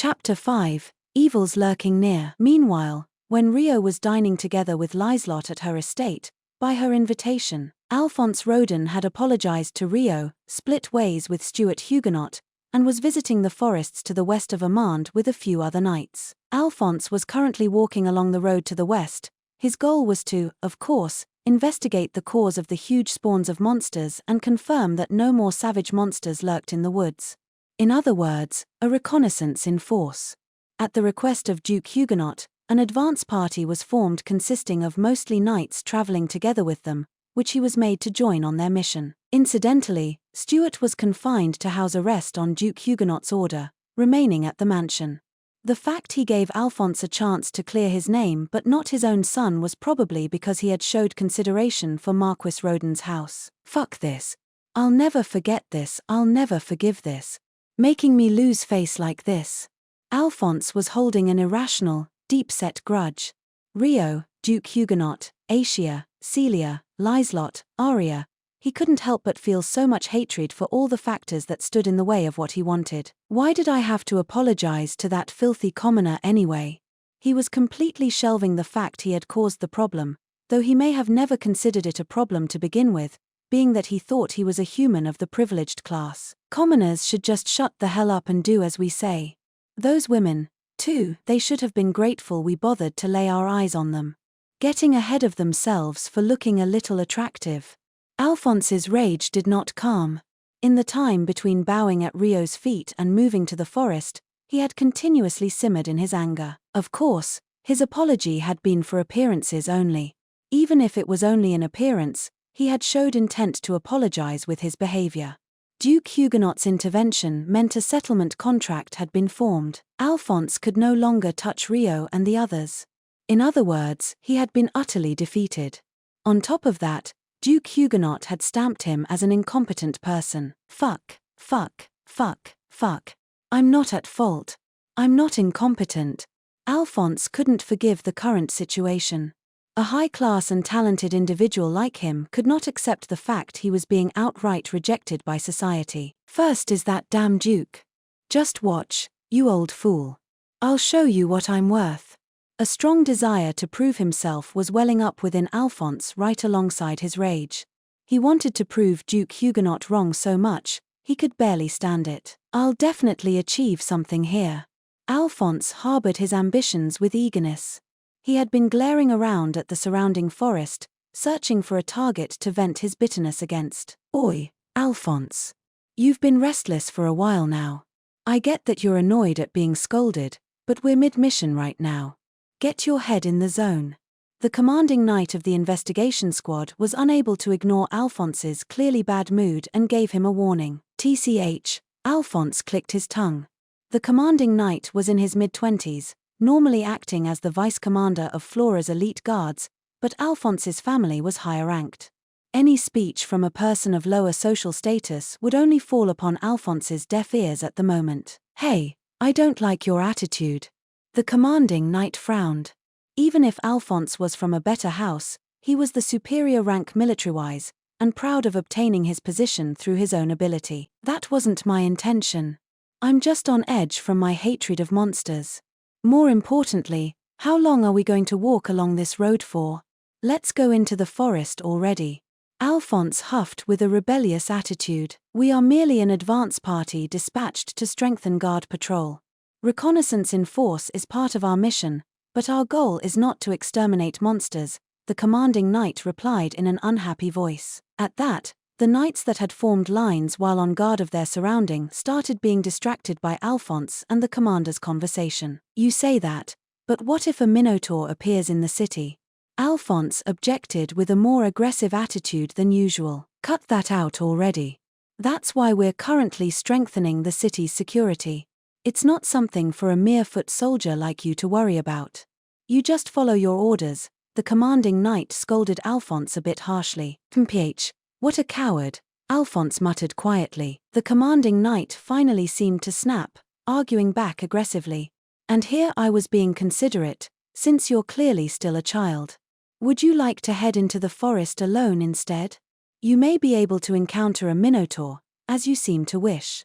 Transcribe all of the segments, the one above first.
Chapter 5, Evils Lurking Near. Meanwhile, when Rio was dining together with Liselot at her estate, by her invitation, Alphonse Rodin had apologized to Rio, split ways with Stuart Huguenot, and was visiting the forests to the west of Amand with a few other knights. Alphonse was currently walking along the road to the west. His goal was to, of course, investigate the cause of the huge spawns of monsters and confirm that no more savage monsters lurked in the woods. In other words, a reconnaissance in force. At the request of Duke Huguenot, an advance party was formed consisting of mostly knights traveling together with them, which he was made to join on their mission. Incidentally, Stuart was confined to house arrest on Duke Huguenot's order, remaining at the mansion. The fact he gave Alphonse a chance to clear his name but not his own son was probably because he had showed consideration for Marquis Rodin's house. Fuck this. I'll never forget this, I'll never forgive this. Making me lose face like this. Alphonse was holding an irrational, deep-set grudge. Rio, Duke Huguenot, Asia, Celia, Liselot, Aria. He couldn't help but feel so much hatred for all the factors that stood in the way of what he wanted. Why did I have to apologize to that filthy commoner anyway? He was completely shelving the fact he had caused the problem, though he may have never considered it a problem to begin with, being that he thought he was a human of the privileged class. Commoners should just shut the hell up and do as we say. Those women, too, they should have been grateful we bothered to lay our eyes on them. Getting ahead of themselves for looking a little attractive. Alphonse's rage did not calm. In the time between bowing at Rio's feet and moving to the forest, he had continuously simmered in his anger. Of course, his apology had been for appearances only. Even if it was only an appearance, he had showed intent to apologize with his behavior. Duke Huguenot's intervention meant a settlement contract had been formed. Alphonse could no longer touch Rio and the others. In other words, he had been utterly defeated. On top of that, Duke Huguenot had stamped him as an incompetent person. Fuck, fuck, fuck, fuck. I'm not at fault. I'm not incompetent. Alphonse couldn't forgive the current situation. A high-class and talented individual like him could not accept the fact he was being outright rejected by society. First is that damn Duke. Just watch, you old fool. I'll show you what I'm worth. A strong desire to prove himself was welling up within Alphonse right alongside his rage. He wanted to prove Duke Huguenot wrong so much, he could barely stand it. I'll definitely achieve something here. Alphonse harbored his ambitions with eagerness. He had been glaring around at the surrounding forest, searching for a target to vent his bitterness against. Oi, Alphonse. You've been restless for a while now. I get that you're annoyed at being scolded, but we're mid-mission right now. Get your head in the zone. The commanding knight of the investigation squad was unable to ignore Alphonse's clearly bad mood and gave him a warning. TCH, Alphonse clicked his tongue. The commanding knight was in his mid-20s, normally acting as the vice-commander of Flora's elite guards, but Alphonse's family was higher ranked. Any speech from a person of lower social status would only fall upon Alphonse's deaf ears at the moment. Hey, I don't like your attitude. The commanding knight frowned. Even if Alphonse was from a better house, he was the superior rank military-wise, and proud of obtaining his position through his own ability. That wasn't my intention. I'm just on edge from my hatred of monsters. More importantly, how long are we going to walk along this road for? Let's go into the forest already. Alphonse huffed with a rebellious attitude. We are merely an advance party dispatched to strengthen guard patrol. Reconnaissance in force is part of our mission, but our goal is not to exterminate monsters, the commanding knight replied in an unhappy voice. At that, the knights that had formed lines while on guard of their surrounding started being distracted by Alphonse and the commander's conversation. You say that, but what if a minotaur appears in the city? Alphonse objected with a more aggressive attitude than usual. Cut that out already. That's why we're currently strengthening the city's security. It's not something for a mere foot soldier like you to worry about. You just follow your orders, the commanding knight scolded Alphonse a bit harshly. Mph, what a coward, Alphonse muttered quietly. The commanding knight finally seemed to snap, arguing back aggressively. And here I was being considerate, since you're clearly still a child. Would you like to head into the forest alone instead? You may be able to encounter a minotaur, as you seem to wish.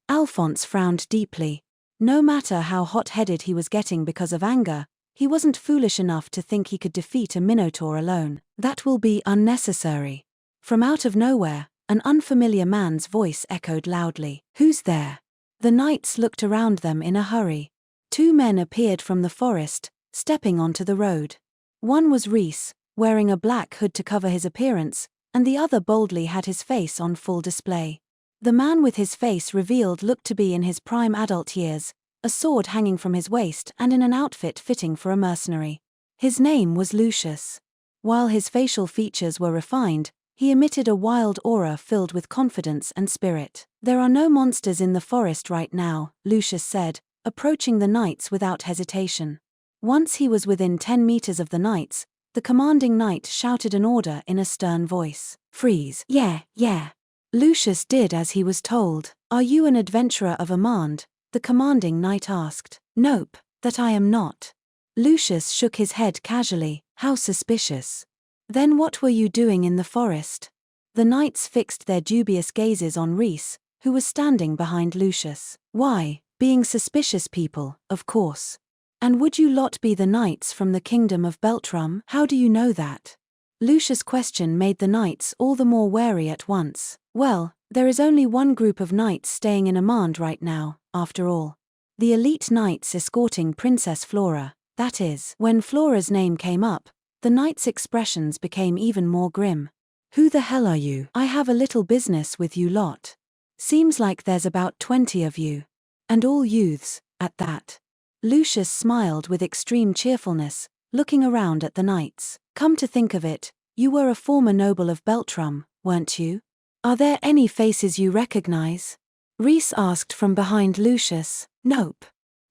Alphonse frowned deeply. No matter how hot-headed he was getting because of anger, he wasn't foolish enough to think he could defeat a minotaur alone. That will be unnecessary. From out of nowhere, an unfamiliar man's voice echoed loudly. Who's there? The knights looked around them in a hurry. Two men appeared from the forest, stepping onto the road. One was Reese, wearing a black hood to cover his appearance, and the other boldly had his face on full display. The man with his face revealed looked to be in his prime adult years, a sword hanging from his waist and in an outfit fitting for a mercenary. His name was Lucius. While his facial features were refined, he emitted a wild aura filled with confidence and spirit. There are no monsters in the forest right now, Lucius said, approaching the knights without hesitation. Once he was within 10 meters of the knights, the commanding knight shouted an order in a stern voice. Freeze. Yeah. Lucius did as he was told. Are you an adventurer of Amand? The commanding knight asked. Nope, that I am not. Lucius shook his head casually. How suspicious. Then what were you doing in the forest? The knights fixed their dubious gazes on Reese, who was standing behind Lucius. Why, being suspicious people, of course. And would you lot be the knights from the kingdom of Beltrum? How do you know that? Lucius' question made the knights all the more wary at once. Well, there is only one group of knights staying in Amand right now, after all. The elite knights escorting Princess Flora, that is. When Flora's name came up, the knights' expressions became even more grim. Who the hell are you? I have a little business with you lot. Seems like there's about 20 of you. And all youths, at that. Lucius smiled with extreme cheerfulness, looking around at the knights. Come to think of it, you were a former noble of Beltrum, weren't you? Are there any faces you recognize? Reese asked from behind Lucius. Nope.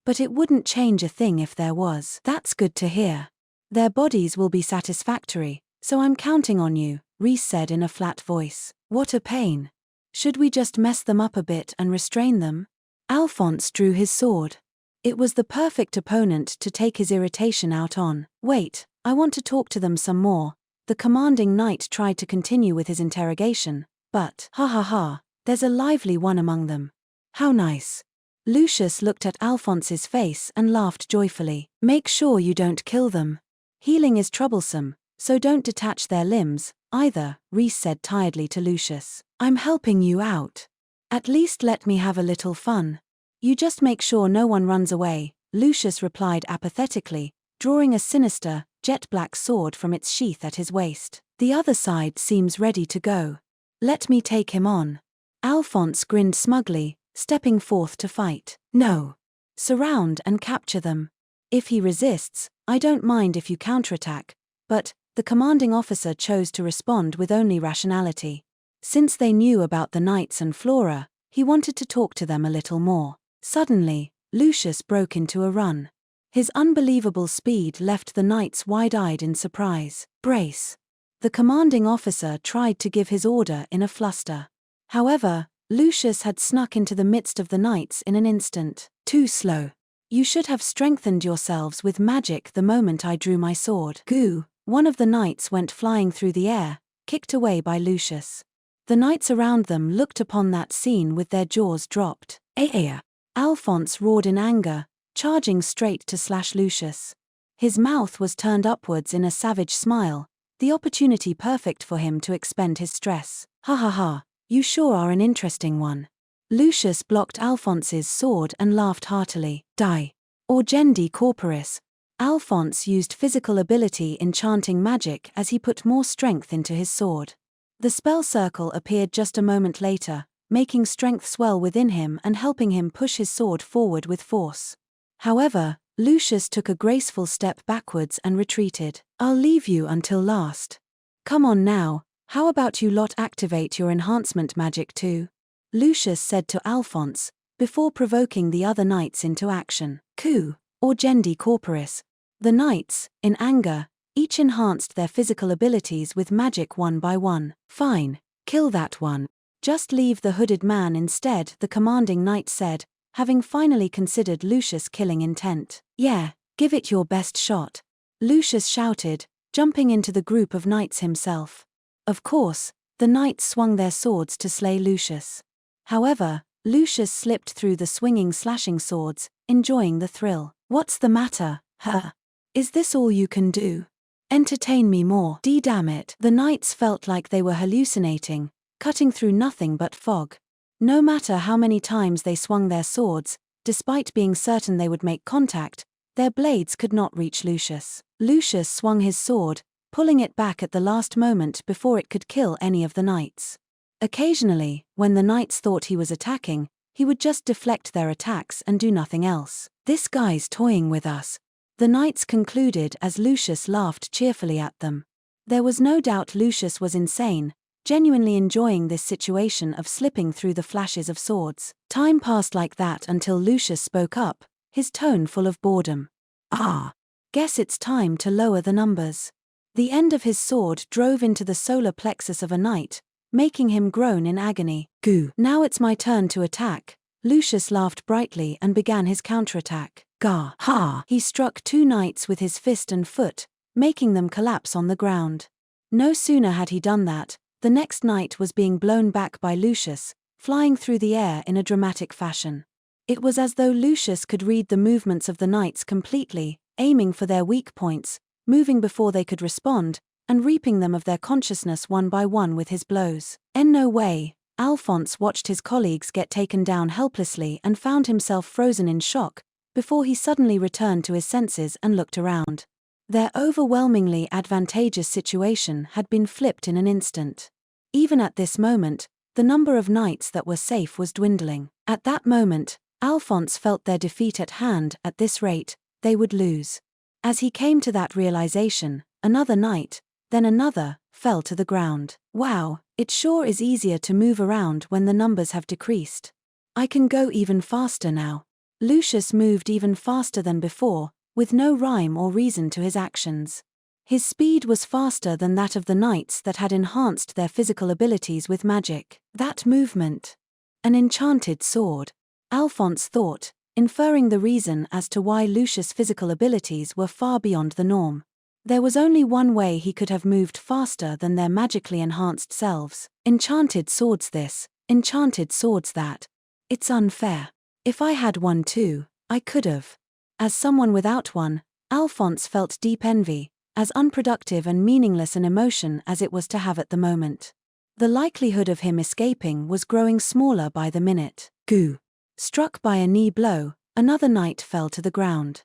But it wouldn't change a thing if there was. That's good to hear. Their bodies will be satisfactory, so I'm counting on you, Reese said in a flat voice. What a pain. Should we just mess them up a bit and restrain them? Alphonse drew his sword. It was the perfect opponent to take his irritation out on. Wait, I want to talk to them some more. The commanding knight tried to continue with his interrogation, but, there's a lively one among them. How nice. Lucius looked at Alphonse's face and laughed joyfully. Make sure you don't kill them. Healing is troublesome, so don't detach their limbs, either, Reese said tiredly to Lucius. I'm helping you out. At least let me have a little fun. You just make sure no one runs away, Lucius replied apathetically, drawing a sinister, jet-black sword from its sheath at his waist. The other side seems ready to go. Let me take him on. Alphonse grinned smugly, stepping forth to fight. No. Surround and capture them. If he resists, I don't mind if you counterattack, but, the commanding officer chose to respond with only rationality. Since they knew about the knights and Flora, he wanted to talk to them a little more. Suddenly, Lucius broke into a run. His unbelievable speed left the knights wide-eyed in surprise. Brace. The commanding officer tried to give his order in a fluster. However, Lucius had snuck into the midst of the knights in an instant. Too slow. You should have strengthened yourselves with magic the moment I drew my sword. Goo. One of the knights went flying through the air, kicked away by Lucius. The knights around them looked upon that scene with their jaws dropped. Alphonse roared in anger, charging straight to slash Lucius. His mouth was turned upwards in a savage smile, the opportunity perfect for him to expend his stress. You sure are an interesting one. Lucius blocked Alphonse's sword and laughed heartily. Die. Orgendi corporis. Alphonse used physical ability in chanting magic as he put more strength into his sword. The spell circle appeared just a moment later, making strength swell within him and helping him push his sword forward with force. However, Lucius took a graceful step backwards and retreated. I'll leave you until last. Come on now, how about you lot activate your enhancement magic too? Lucius said to Alphonse, before provoking the other knights into action. Coup, Orgendi corporis. The knights, in anger, each enhanced their physical abilities with magic one by one. Fine, kill that one. Just leave the hooded man instead, the commanding knight said, having finally considered Lucius' killing intent. Yeah, give it your best shot. Lucius shouted, jumping into the group of knights himself. Of course, the knights swung their swords to slay Lucius. However, Lucius slipped through the swinging slashing swords, enjoying the thrill. "What's the matter, huh? Is this all you can do? Entertain me more." Damn it. The knights felt like they were hallucinating, cutting through nothing but fog. No matter how many times they swung their swords, despite being certain they would make contact, their blades could not reach Lucius. Lucius swung his sword, pulling it back at the last moment before it could kill any of the knights. Occasionally, when the knights thought he was attacking, he would just deflect their attacks and do nothing else. "This guy's toying with us," the knights concluded as Lucius laughed cheerfully at them. There was no doubt Lucius was insane, genuinely enjoying this situation of slipping through the flashes of swords. Time passed like that until Lucius spoke up, his tone full of boredom. Guess it's time to lower the numbers." The end of his sword drove into the solar plexus of a knight, making him groan in agony. "Goo. Now it's my turn to attack." Lucius laughed brightly and began his counterattack. "Gah! Ha!" He struck 2 knights with his fist and foot, making them collapse on the ground. No sooner had he done that, the next knight was being blown back by Lucius, flying through the air in a dramatic fashion. It was as though Lucius could read the movements of the knights completely, aiming for their weak points, moving before they could respond, and reaping them of their consciousness one by one with his blows. In no way, Alphonse watched his colleagues get taken down helplessly and found himself frozen in shock, before he suddenly returned to his senses and looked around. Their overwhelmingly advantageous situation had been flipped in an instant. Even at this moment, the number of knights that were safe was dwindling. At that moment, Alphonse felt their defeat at hand. At this rate, they would lose. As he came to that realization, another knight, then another, fell to the ground. "Wow, it sure is easier to move around when the numbers have decreased. I can go even faster now." Lucius moved even faster than before, with no rhyme or reason to his actions. His speed was faster than that of the knights that had enhanced their physical abilities with magic. That movement. An enchanted sword. Alphonse thought, inferring the reason as to why Lucius' physical abilities were far beyond the norm. There was only one way he could have moved faster than their magically enhanced selves. Enchanted swords this, enchanted swords that. It's unfair. If I had one too, I could have. As someone without one, Alphonse felt deep envy, as unproductive and meaningless an emotion as it was to have at the moment. The likelihood of him escaping was growing smaller by the minute. Goo. Struck by a knee blow, another knight fell to the ground.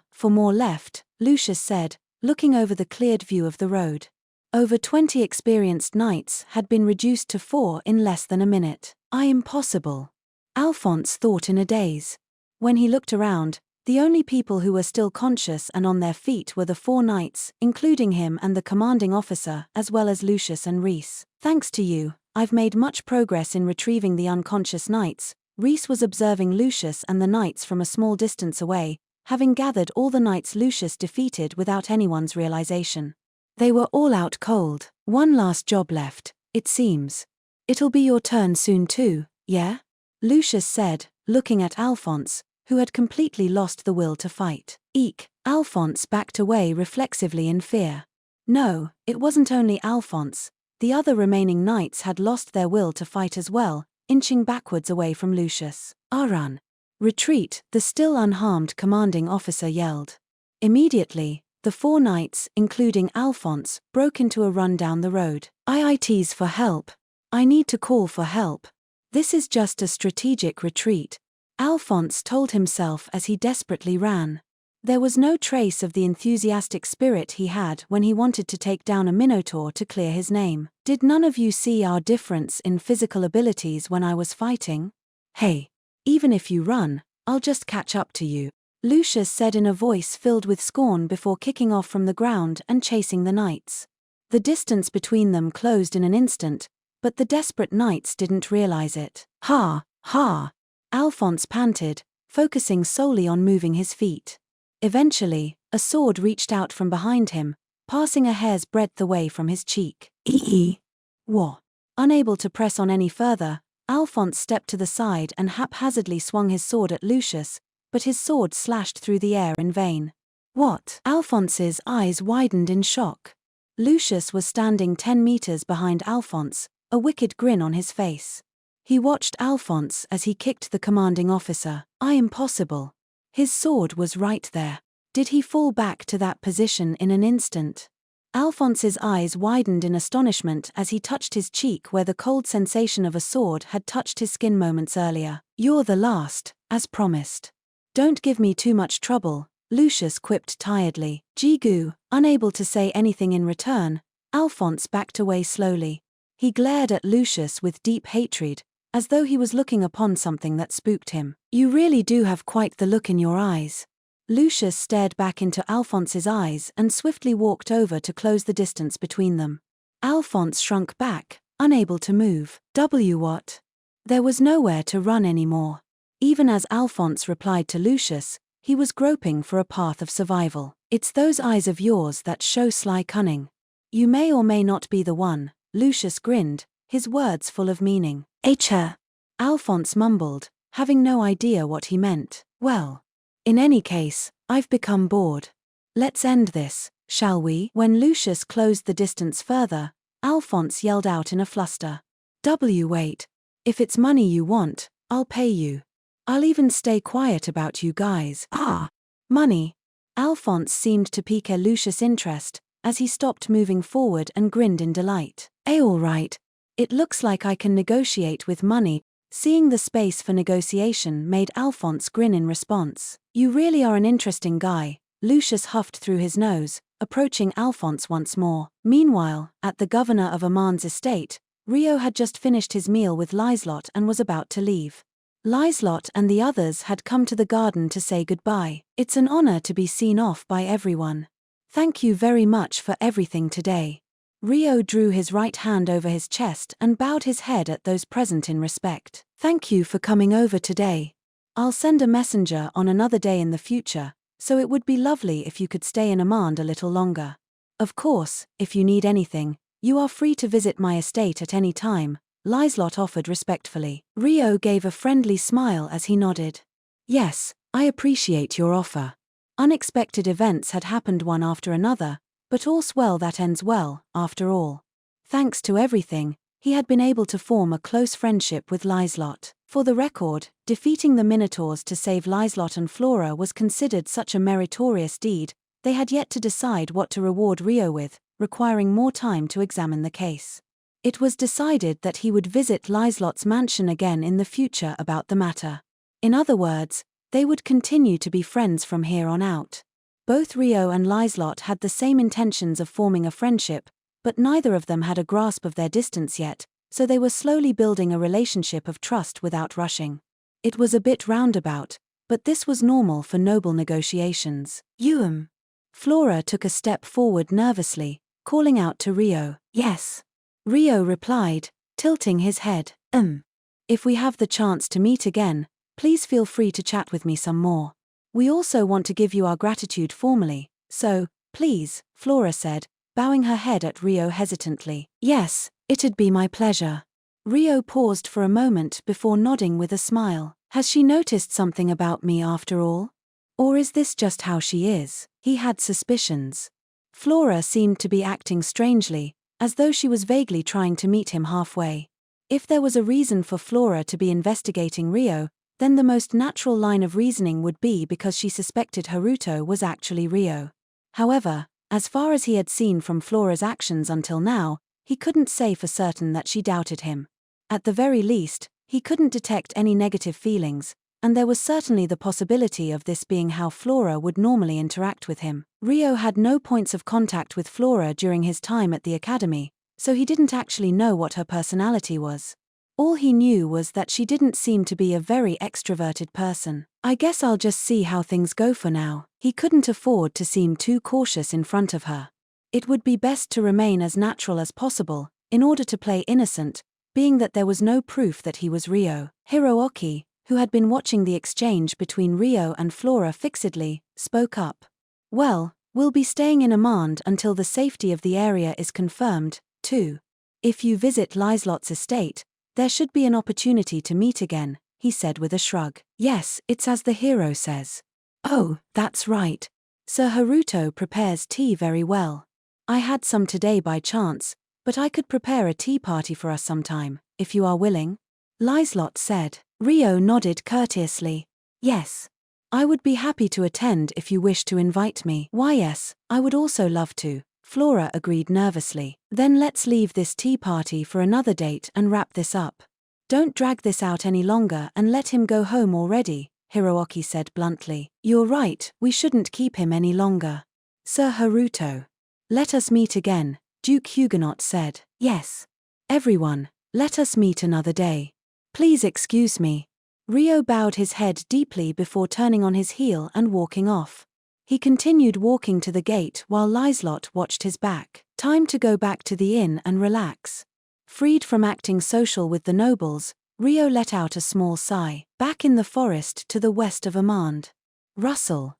"For more left," Lucius said, looking over the cleared view of the road. Over 20 experienced knights had been reduced to 4 in less than a minute. Impossible. Alphonse thought in a daze. When he looked around, the only people who were still conscious and on their feet were the 4 knights, including him and the commanding officer, as well as Lucius and Rhys. "Thanks to you, I've made much progress in retrieving the unconscious knights." Rhys was observing Lucius and the knights from a small distance away, having gathered all the knights Lucius defeated without anyone's realization. "They were all out cold. One last job left, it seems. It'll be your turn soon too, yeah?" Lucius said, looking at Alphonse, who had completely lost the will to fight. Eek. Alphonse backed away reflexively in fear. No, it wasn't only Alphonse. The other remaining knights had lost their will to fight as well, inching backwards away from Lucius. "Run. Retreat," the still unharmed commanding officer yelled. Immediately, the 4 knights, including Alphonse, broke into a run down the road. "IITs for help. I need to call for help. This is just a strategic retreat," Alphonse told himself as he desperately ran. There was no trace of the enthusiastic spirit he had when he wanted to take down a minotaur to clear his name. "Did none of you see our difference in physical abilities when I was fighting? Hey, even if you run, I'll just catch up to you," Lucius said in a voice filled with scorn before kicking off from the ground and chasing the knights. The distance between them closed in an instant, but the desperate knights didn't realize it. "Ha, ha," Alphonse panted, focusing solely on moving his feet. Eventually, a sword reached out from behind him, passing a hair's breadth away from his cheek. Wah. Unable to press on any further, Alphonse stepped to the side and haphazardly swung his sword at Lucius, but his sword slashed through the air in vain. "What?" Alphonse's eyes widened in shock. Lucius was standing 10 meters behind Alphonse, a wicked grin on his face. He watched Alphonse as he kicked the commanding officer. Impossible. His sword was right there. Did he fall back to that position in an instant? Alphonse's eyes widened in astonishment as he touched his cheek where the cold sensation of a sword had touched his skin moments earlier. You're the last, as promised. Don't give me too much trouble, Lucius quipped tiredly. Jigu, unable to say anything in return, Alphonse backed away slowly. He glared at Lucius with deep hatred, as though he was looking upon something that spooked him. You really do have quite the look in your eyes. Lucius stared back into Alphonse's eyes and swiftly walked over to close the distance between them. Alphonse shrunk back, unable to move. What? There was nowhere to run anymore. Even as Alphonse replied to Lucius, he was groping for a path of survival. It's those eyes of yours that show sly cunning. You may or may not be the one, Lucius grinned, his words full of meaning. H. Alphonse mumbled, having no idea what he meant. Well. In any case, I've become bored. Let's end this, shall we? When Lucius closed the distance further, Alphonse yelled out in a fluster. Wait. If it's money you want, I'll pay you. I'll even stay quiet about you guys. Money. Alphonse seemed to pique Lucius' interest, as he stopped moving forward and grinned in delight. All right. It looks like I can negotiate with money. Seeing the space for negotiation made Alphonse grin in response. You really are an interesting guy, Lucius huffed through his nose, approaching Alphonse once more. Meanwhile, at the governor of Aman's estate, Rio had just finished his meal with Liselot and was about to leave. Liselot and the others had come to the garden to say goodbye. It's an honor to be seen off by everyone. Thank you very much for everything today. Rio drew his right hand over his chest and bowed his head at those present in respect. Thank you for coming over today. I'll send a messenger on another day in the future, so it would be lovely if you could stay in Amand a little longer. Of course, if you need anything, you are free to visit my estate at any time, Liselot offered respectfully. Rio gave a friendly smile as he nodded. Yes, I appreciate your offer. Unexpected events had happened one after another, but all's well that ends well, after all. Thanks to everything, he had been able to form a close friendship with Liselot. For the record, defeating the Minotaurs to save Liselot and Flora was considered such a meritorious deed, they had yet to decide what to reward Rio with, requiring more time to examine the case. It was decided that he would visit Liselot's mansion again in the future about the matter. In other words, they would continue to be friends from here on out. Both Rio and Liselot had the same intentions of forming a friendship, but neither of them had a grasp of their distance yet, so they were slowly building a relationship of trust without rushing. It was a bit roundabout, but this was normal for noble negotiations. Flora took a step forward nervously, calling out to Rio. Yes. Rio replied, tilting his head. If we have the chance to meet again, please feel free to chat with me some more. We also want to give you our gratitude formally, so, please, Flora said, bowing her head at Rio hesitantly. Yes, it'd be my pleasure. Rio paused for a moment before nodding with a smile. Has she noticed something about me after all? Or is this just how she is? He had suspicions. Flora seemed to be acting strangely, as though she was vaguely trying to meet him halfway. If there was a reason for Flora to be investigating Rio, then the most natural line of reasoning would be because she suspected Haruto was actually Rio. However, as far as he had seen from Flora's actions until now, he couldn't say for certain that she doubted him. At the very least, he couldn't detect any negative feelings, and there was certainly the possibility of this being how Flora would normally interact with him. Rio had no points of contact with Flora during his time at the academy, so he didn't actually know what her personality was. All he knew was that she didn't seem to be a very extroverted person. I guess I'll just see how things go for now. He couldn't afford to seem too cautious in front of her. It would be best to remain as natural as possible, in order to play innocent, being that there was no proof that he was Rio. Hirooki, who had been watching the exchange between Rio and Flora fixedly, spoke up. Well, we'll be staying in Amand until the safety of the area is confirmed, too. If you visit Liselot's estate, there should be an opportunity to meet again, he said with a shrug. Yes, it's as the hero says. Oh, that's right. Sir Haruto prepares tea very well. I had some today by chance, but I could prepare a tea party for us sometime, if you are willing. Lizelot said. Rio nodded courteously. Yes. I would be happy to attend if you wish to invite me. Why yes, I would also love to, Flora agreed nervously. Then let's leave this tea party for another date and wrap this up. Don't drag this out any longer and let him go home already, Hiroaki said bluntly. You're right, we shouldn't keep him any longer. Sir Haruto. Let us meet again, Duke Huguenot said. Yes. Everyone, let us meet another day. Please excuse me. Rio bowed his head deeply before turning on his heel and walking off. He continued walking to the gate while Lizelot watched his back. Time to go back to the inn and relax. Freed from acting social with the nobles, Rio let out a small sigh. Back in the forest to the west of Amand. Rustle.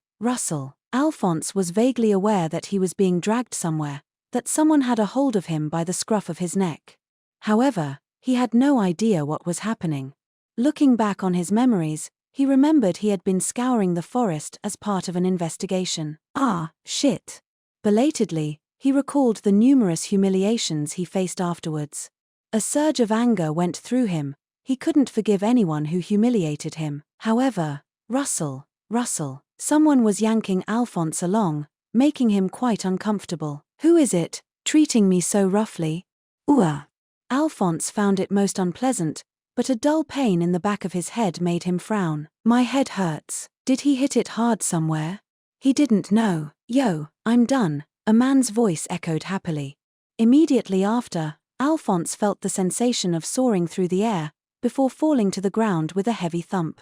Alphonse was vaguely aware that he was being dragged somewhere, that someone had a hold of him by the scruff of his neck. However, he had no idea what was happening. Looking back on his memories, he remembered he had been scouring the forest as part of an investigation. Ah, shit. Belatedly, he recalled the numerous humiliations he faced afterwards. A surge of anger went through him. He couldn't forgive anyone who humiliated him. However, Rustle. Someone was yanking Alphonse along, making him quite uncomfortable. Who is it, treating me so roughly? Alphonse found it most unpleasant, but a dull pain in the back of his head made him frown. My head hurts. Did he hit it hard somewhere? He didn't know. Yo, I'm done, a man's voice echoed happily. Immediately after, Alphonse felt the sensation of soaring through the air, before falling to the ground with a heavy thump.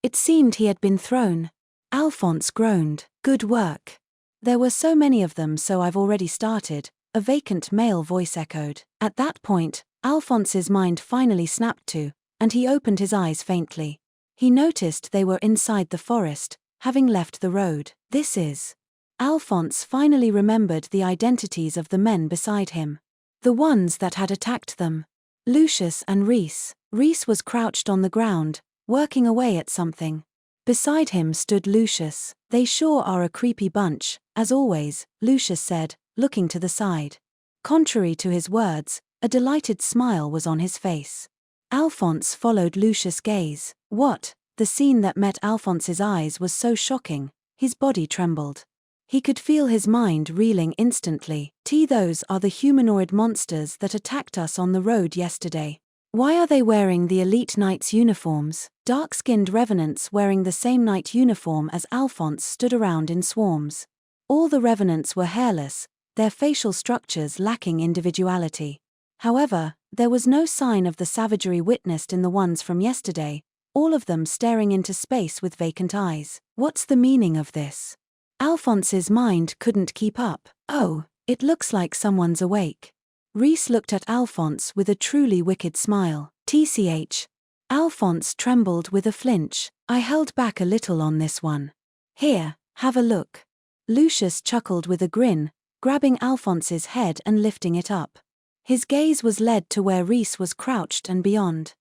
It seemed he had been thrown. Alphonse groaned. Good work. There were so many of them, so I've already started, a vacant male voice echoed. At that point, Alphonse's mind finally snapped to, and he opened his eyes faintly. He noticed they were inside the forest, having left the road. This is. Alphonse finally remembered the identities of the men beside him. The ones that had attacked them. Lucius and Reese. Reese was crouched on the ground, working away at something. Beside him stood Lucius. They sure are a creepy bunch, as always, Lucius said, looking to the side. Contrary to his words, a delighted smile was on his face. Alphonse followed Lucius' gaze. What? The scene that met Alphonse's eyes was so shocking, his body trembled. He could feel his mind reeling instantly. Those are the humanoid monsters that attacked us on the road yesterday. Why are they wearing the elite knights' uniforms? Dark-skinned revenants wearing the same knight uniform as Alphonse stood around in swarms. All the revenants were hairless, their facial structures lacking individuality. However, there was no sign of the savagery witnessed in the ones from yesterday, all of them staring into space with vacant eyes. What's the meaning of this? Alphonse's mind couldn't keep up. Oh, it looks like someone's awake. Reese looked at Alphonse with a truly wicked smile. TCH. Alphonse trembled with a flinch. I held back a little on this one. Here, have a look. Lucius chuckled with a grin, grabbing Alphonse's head and lifting it up. His gaze was led to where Reese was crouched and beyond.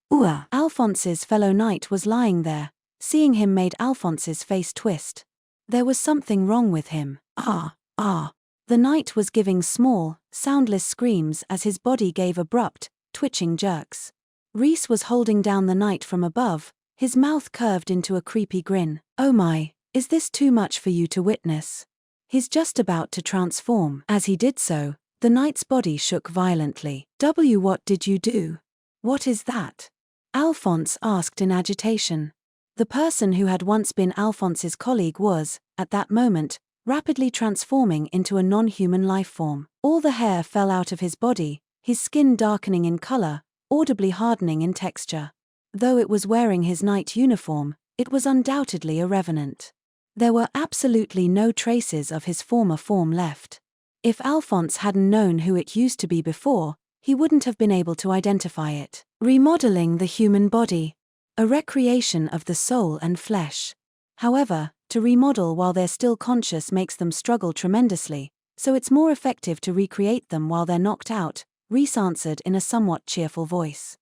Alphonse's fellow knight was lying there. Seeing him made Alphonse's face twist. There was something wrong with him. The knight was giving small, soundless screams as his body gave abrupt, twitching jerks. Reese was holding down the knight from above, his mouth curved into a creepy grin. Oh my, is this too much for you to witness? He's just about to transform. As he did so, the knight's body shook violently. What did you do? What is that? Alphonse asked in agitation. The person who had once been Alphonse's colleague was, at that moment, rapidly transforming into a non-human life form. All the hair fell out of his body, his skin darkening in color, audibly hardening in texture. Though it was wearing his knight uniform, it was undoubtedly a revenant. There were absolutely no traces of his former form left. If Alphonse hadn't known who it used to be before, he wouldn't have been able to identify it. Remodeling the human body. A recreation of the soul and flesh. However, to remodel while they're still conscious makes them struggle tremendously, so it's more effective to recreate them while they're knocked out, Reese answered in a somewhat cheerful voice.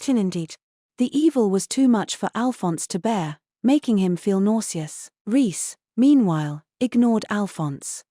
Indeed. The evil was too much for Alphonse to bear, making him feel nauseous. Reese, meanwhile, ignored Alphonse.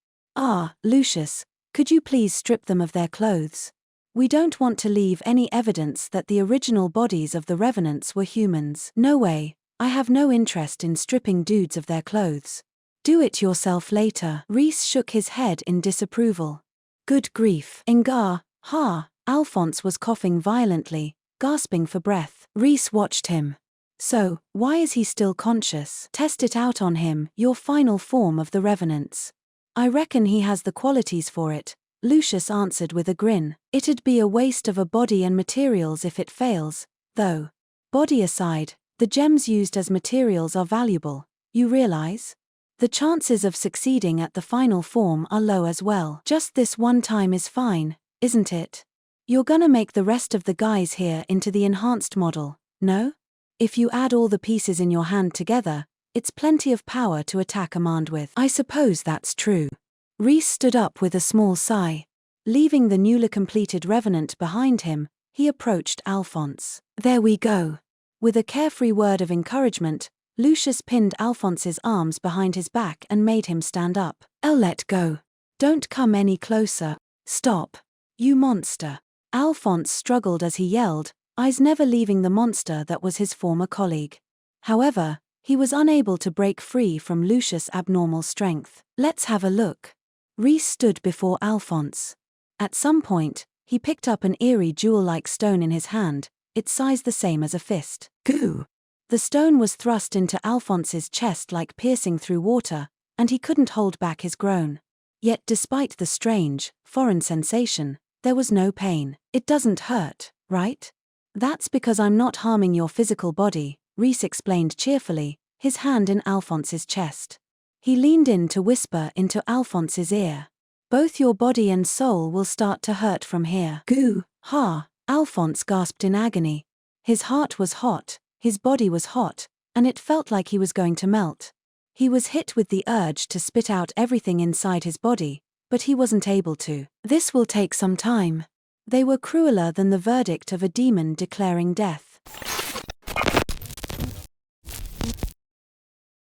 Lucius, could you please strip them of their clothes? We don't want to leave any evidence that the original bodies of the revenants were humans. No way, I have no interest in stripping dudes of their clothes. Do it yourself later. Rhys shook his head in disapproval. Good grief. Ingar, ha! Alphonse was coughing violently, gasping for breath. Rhys watched him. So, why is he still conscious? Test it out on him, your final form of the revenants. I reckon he has the qualities for it, Lucius answered with a grin. It'd be a waste of a body and materials if it fails, though. Body aside, the gems used as materials are valuable, you realize? The chances of succeeding at the final form are low as well. Just this one time is fine, isn't it? You're gonna make the rest of the guys here into the enhanced model, no? If you add all the pieces in your hand together, it's plenty of power to attack a Mand with. I suppose that's true. Rhys stood up with a small sigh. Leaving the newly completed revenant behind him, he approached Alphonse. There we go. With a carefree word of encouragement, Lucius pinned Alphonse's arms behind his back and made him stand up. I'll let go. Don't come any closer. Stop. You monster. Alphonse struggled as he yelled, eyes never leaving the monster that was his former colleague. However, he was unable to break free from Lucius' abnormal strength. Let's have a look. Rhys stood before Alphonse. At some point, he picked up an eerie jewel-like stone in his hand, its size the same as a fist. Goo! The stone was thrust into Alphonse's chest like piercing through water, and he couldn't hold back his groan. Yet despite the strange, foreign sensation, there was no pain. It doesn't hurt, right? That's because I'm not harming your physical body, Rhys explained cheerfully, his hand in Alphonse's chest. He leaned in to whisper into Alphonse's ear. Both your body and soul will start to hurt from here. Goo, ha! Alphonse gasped in agony. His heart was hot, his body was hot, and it felt like he was going to melt. He was hit with the urge to spit out everything inside his body, but he wasn't able to. This will take some time. They were crueler than the verdict of a demon declaring death.